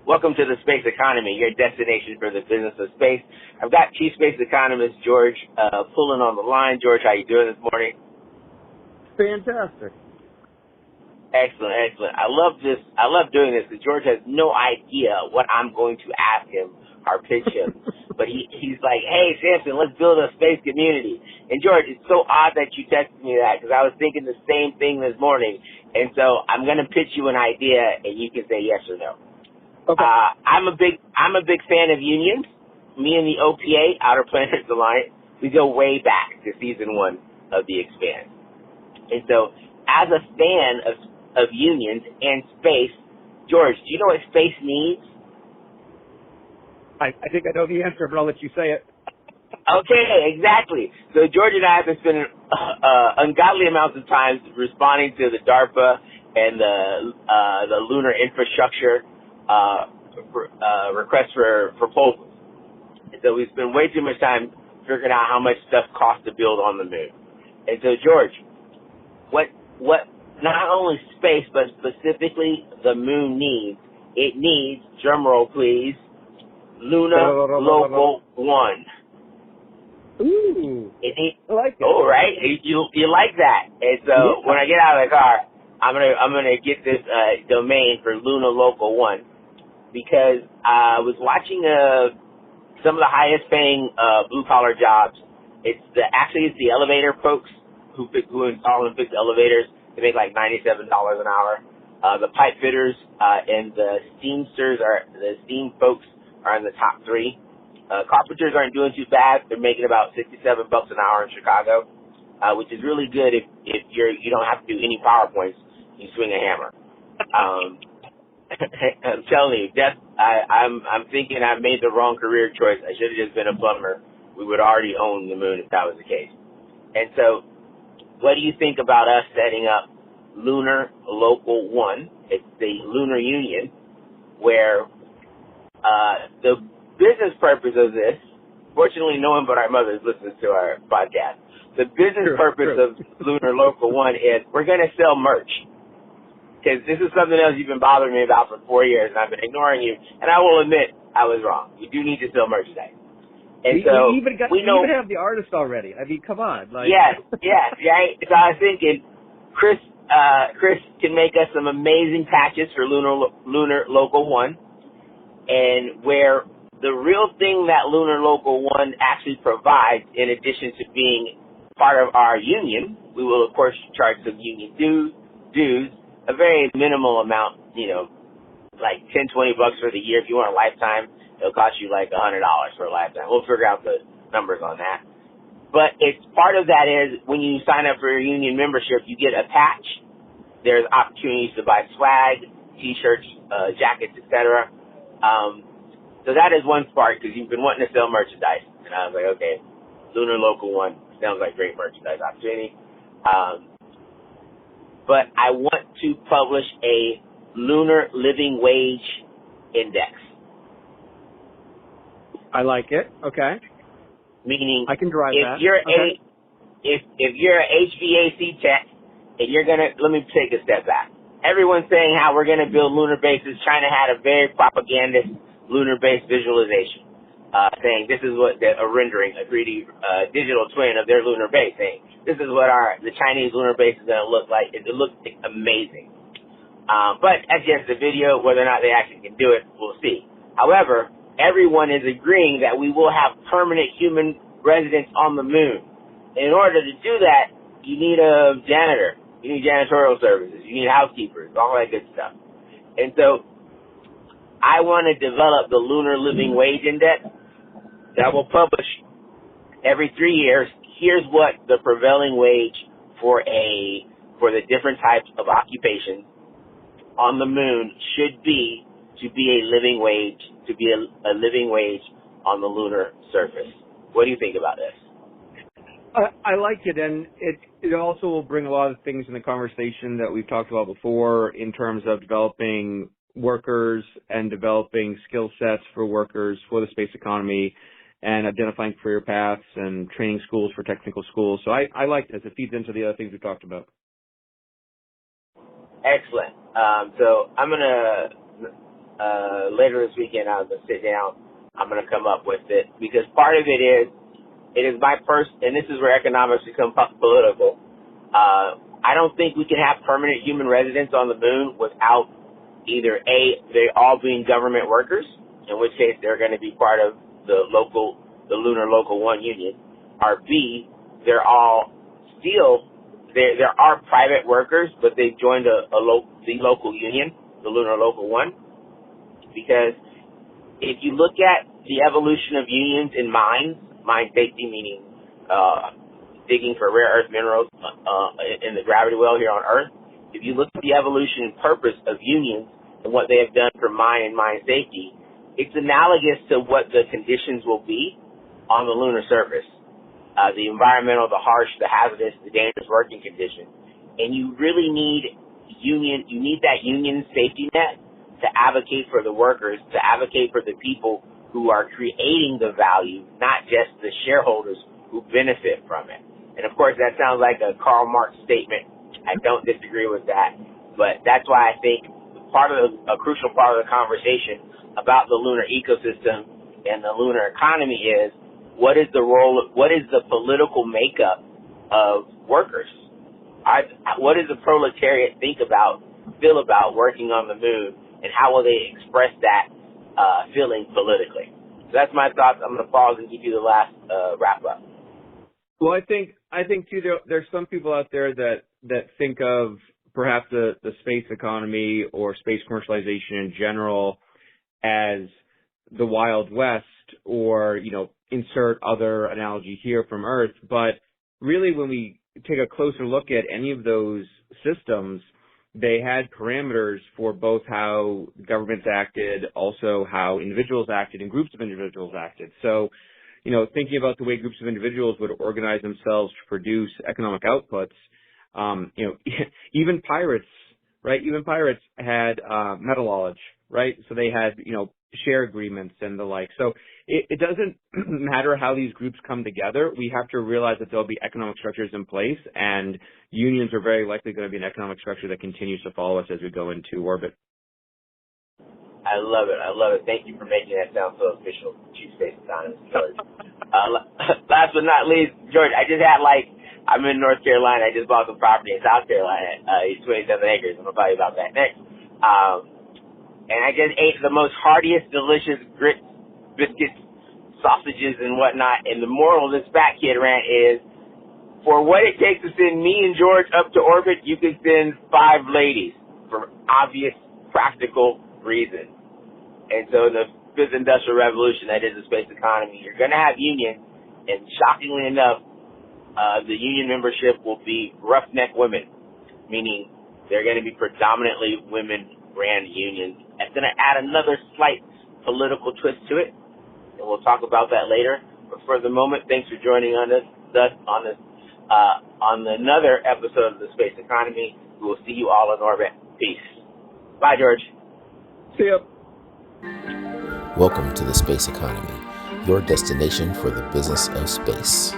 Welcome to the Space Economy, your destination for the business of space. I've got Chief Space Economist George Pullen on the line. George, how you doing this morning? Fantastic. Excellent, excellent. I love this. I love doing this because George has no idea what I'm going to ask him or pitch him. But he's like, hey, Samson, let's build a space community. And George, it's so odd that you texted me that because I was thinking the same thing this morning. And so I'm going to pitch you an idea and you can say yes or no. Okay. I'm a big fan of unions. Me and the OPA, Outer Planets Alliance, we go way back to season 1 of The Expanse. And so, as a fan of unions and space, George, do you know what space needs? I think I know the answer, but I'll let you say it. Okay, exactly. So George and I have been spending ungodly amounts of time responding to the DARPA and the lunar infrastructure request for proposals. And so we spend way too much time figuring out how much stuff costs to build on the moon. And so George, what not only space but specifically the moon needs, it needs, drum roll please, Lunar Local One. Ooh, I like it. Oh, right, you like that. And so when I get out of the car, I'm gonna get this domain for Lunar Local One. Because I was watching some of the highest paying blue collar jobs. It's the elevator folks who install and fix elevators. They make like $97 an hour. The pipe fitters and the steam folks are in the top 3. Carpenters aren't doing too bad. They're making about $67 an hour in Chicago, which is really good if you don't have to do any PowerPoints. You swing a hammer. I'm telling you, I'm thinking I made the wrong career choice. I should have just been a plumber. We would already own the moon if that was the case. And so, what do you think about us setting up Lunar Local One? It's the Lunar Union, where the business purpose of this, fortunately no one but our mothers listens to our podcast. The business purpose of Lunar Local One is we're going to sell merch. Because this is something else you've been bothering me about for 4 years, and I've been ignoring you. And I will admit, I was wrong. We do need to sell merchandise. And we even have the artist already. I mean, come on. Yes, right? So I was thinking, Chris can make us some amazing patches for Lunar Local One, and where the real thing that Lunar Local One actually provides, in addition to being part of our union, we will, of course, charge some union dues, a very minimal amount, like $10-20 for the year. If you want a lifetime, it'll cost you like $100 for a lifetime. We'll figure out the numbers on that. But it's part of that is when you sign up for your union membership, you get a patch. There's opportunities to buy swag, T-shirts, jackets, etc. So that is one spark because you've been wanting to sell merchandise. And I was like, okay, Lunar Local One sounds like great merchandise opportunity. But I want to publish a lunar living wage index. I like it. Okay. Meaning, I can drive if that. you're okay. if you're an HVAC tech and let me take a step back. Everyone's saying how we're gonna build lunar bases. China had a very propagandist lunar base visualization, saying this is what a rendering, a 3D digital twin of their lunar base, saying this is what the Chinese lunar base is going to look like. It looks amazing. But that's just the video. Whether or not they actually can do it, we'll see. However, everyone is agreeing that we will have permanent human residence on the moon. In order to do that, you need a janitor. You need janitorial services. You need housekeepers, all that good stuff. And so I want to develop the Lunar Living Wage Index that will publish every 3 years. Here's what the prevailing wage for the different types of occupations on the moon should be to be a living wage on the lunar surface. What do you think about this? I like it, and it also will bring a lot of things in the conversation that we've talked about before in terms of developing workers and developing skill sets for workers for the space economy and identifying career paths and training schools for technical schools. So I like this. It feeds into the other things we talked about. Excellent. So I'm going to later this weekend, I'm going to sit down. I'm going to come up with it because part of it is my and this is where economics become political. I don't think we can have permanent human residence on the moon without either A, they all being government workers, in which case they're going to be part of the Lunar Local One union, or B, they're all still, there are private workers, but they've joined the local union, the Lunar Local One, because if you look at the evolution of unions in mines, mine safety meaning digging for rare earth minerals in the gravity well here on Earth, if you look at the evolution and purpose of unions and what they have done for mine and mine safety, it's analogous to what the conditions will be on the lunar surface. The environmental, the harsh, the hazardous, the dangerous working conditions. And you really need that union safety net to advocate for the workers, to advocate for the people who are creating the value, not just the shareholders who benefit from it. And of course, that sounds like a Karl Marx statement. I don't disagree with that, but that's why I think a crucial part of the conversation about the lunar ecosystem and the lunar economy is what is the political makeup of workers? What does the proletariat feel about working on the moon, and how will they express that feeling politically? So that's my thoughts. I'm going to pause and give you the last wrap up. Well, I think too, there's some people out there that think of perhaps the space economy or space commercialization in general as the Wild West, or, insert other analogy here from Earth. But really, when we take a closer look at any of those systems, they had parameters for both how governments acted, also how individuals acted and groups of individuals acted. So, thinking about the way groups of individuals would organize themselves to produce economic outputs, even pirates, right? Even pirates had metallurgy, right? So they had, share agreements and the like. So it doesn't matter how these groups come together. We have to realize that there'll be economic structures in place, and unions are very likely going to be an economic structure that continues to follow us as we go into orbit. I love it. Thank you for making that sound so official, Chief Space Economist, George. Last but not least, George, I'm in North Carolina. I just bought some property in South Carolina. It's 27 acres. I'm going to tell you about that next. And I just ate the most heartiest, delicious grits, biscuits, sausages, and whatnot. And the moral of this fat kid rant is, for what it takes to send me and George up to orbit, you can send 5 ladies for obvious, practical reasons. And so in the fifth industrial revolution, that is the space economy, you're going to have unions, and shockingly enough, the union membership will be roughneck women, meaning they're going to be predominantly women-ran unions. It's going to add another slight political twist to it, and we'll talk about that later. But for the moment, thanks for joining on another episode of the Space Economy. We will see you all in orbit. Peace. Bye, George. See ya. Welcome to the Space Economy, your destination for the business of space.